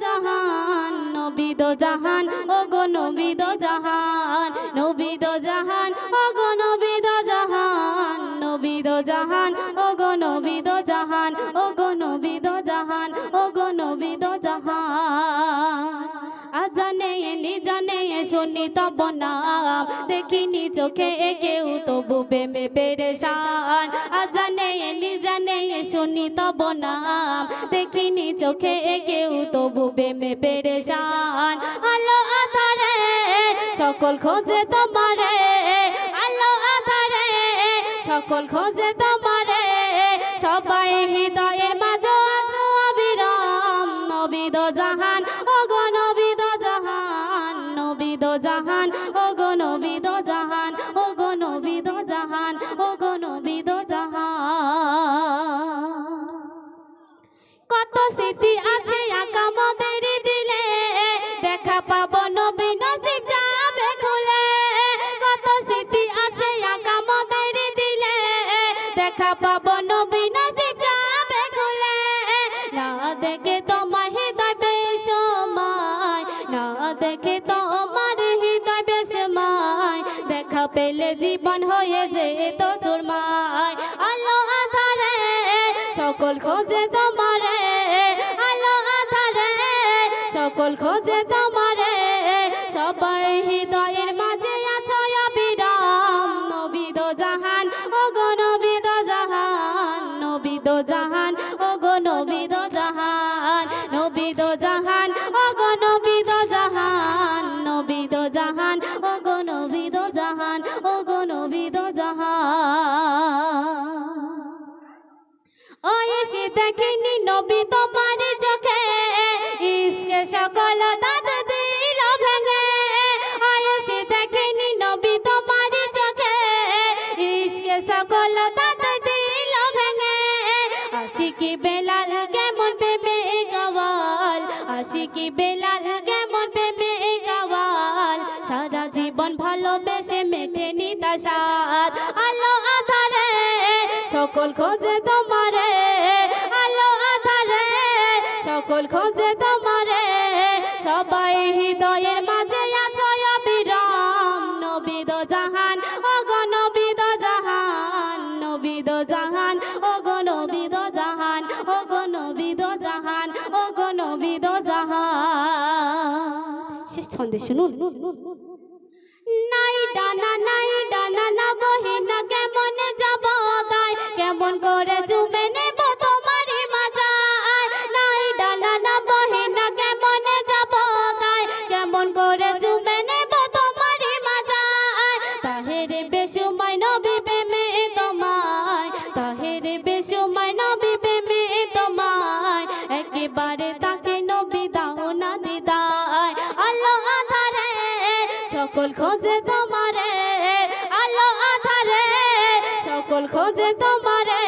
জাহান নবী দো জাহান ও গো নবী দো জাহান নবী দো জাহান ও গো নবী দো জাহান নবী দো জাহান ও গো নবী দো জাহান ও গো নবী দো জাহান ও গো নবী দো জাহান আজানে নিজানে শুনি তব নাম দেখিনি চোখে কেউ তবু প্রেমে পেরেশান আজানে নিজানে শুনি তব নাম দেখিনি চোখে কেউ তবু প্রেমে পেরেশান আলো আধারে সকল খোঁজে তোমারে আলো আধারে সকল খোঁজে তোমারে সবাই হৃদয়ের মাঝে আছো অবিরাম নবী দো জাহান ও গো নবী দো জাহান নবী দো জাহান ও গো নবী দো জাহান ও গো নবী দো জাহান ও গো নবী দো জাহান কত স্মৃতি আছে আঁকা মোদের দিলে দেখা পাবো নবী নসিব যাবে খুলে কত স্মৃতি আছে আঁকা মোদের দিলে দেখা পাবো নবী নসিব যাবে খুলে না দেখে তোমার হৃদয় বেসময় না দেখে তোমার হৃদয় বেসময় দেখা পেলে জীবন হয়ে যেত চুরমায় আলো আধারে সকল খোঁজে তোমারে আলো আধারে সকল খোঁজে তোমারে সবার হৃদয়ের মাঝে আছো অবিরাম নবী দো জাহান ও গো নবী দো জাহান নবী দো জাহান ও গো নবী দো জাহান নবী দো জাহান ও গো নবী দো জাহান নবী দো জাহান ও গো নবী দো জাহান ও গো নবী দো জাহান ও এসে দেখিনি নবী তোমার চোখে ইসকে সকল দাঁত দিল ভেঙে ও এসে দেখিনি নবী তোমার চোখে ইসকে সকল দাঁত দিল ভেঙে আশিকি বেলাল কেমন প্রেমে গাওয়াল আশিকি বেলাল কেমন প্রেমে গাওয়াল সারা জীবন ভালোবেসে মেটেনি তার স্বাদ আলো আধারে সকল খোঁজে তোমারে আলো আধারে সকল খোঁজে তোমারে সবাই হৃদয়ের মাঝে আছো অবিরাম নবী দো জাহান ও গো নবী দো জাহান নবী দো জাহান ও গো নবী দো জাহান ও গো নবী দো জাহান ও গো নবী দো জাহান শেষ ছন্দে শুনুন নাই ডানা না বহিনা কেমন যাব তাই কেমন করে চুমে নেব তোমারই মাজায় নাই ডানা না বহিনা কেমন যাব তাই কেমন করে চুমে নেব তোমারই মাজায় তাহেরে বেসুমাই নবী প্রেমে তোমায় তাহেরে বেসুমাই নবী প্রেমে তোমায় একেবারে তাকে নবী দাও না দিদায় আলো আধারে সকল খোঁজে তোমারে আলো আধারে সকল খোঁজে তোমারে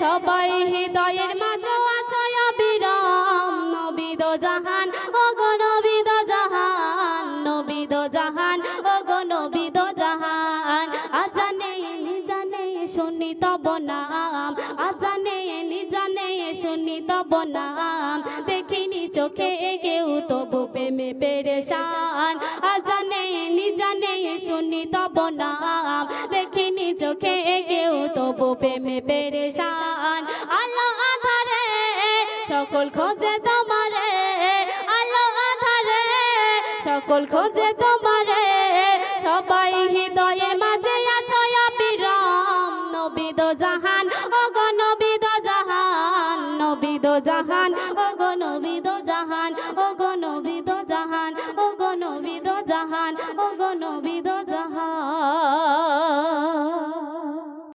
সবাই হৃদয়ের মাঝে আছো অবিরাম নবী দো জাহান ও গো নবী দো জাহান নবী দো জাহান ও গো নবী দো জাহান আজানে নিজানে শুনি তব নাম আজানে নিজানে শুনি তব নাম দেখিনি চোখে কেউ তবু প্রেমে পেরেশান আজানে নিজানে শুনি তব নাম দেখিনি চোখে কেউ তবু প্রেমে পেরেশান আলো আধারে সকল খোঁজে তোমারে আলো আধারে সকল খোঁজে তোমারে সবাই হৃদয়ের মাঝে আছো অবিরাম নবী দো জাহান ও গো নবী দো জাহান নবী দো জাহান ও গো নবী দো জাহান ও গো নবী দো জাহান ও গো নবী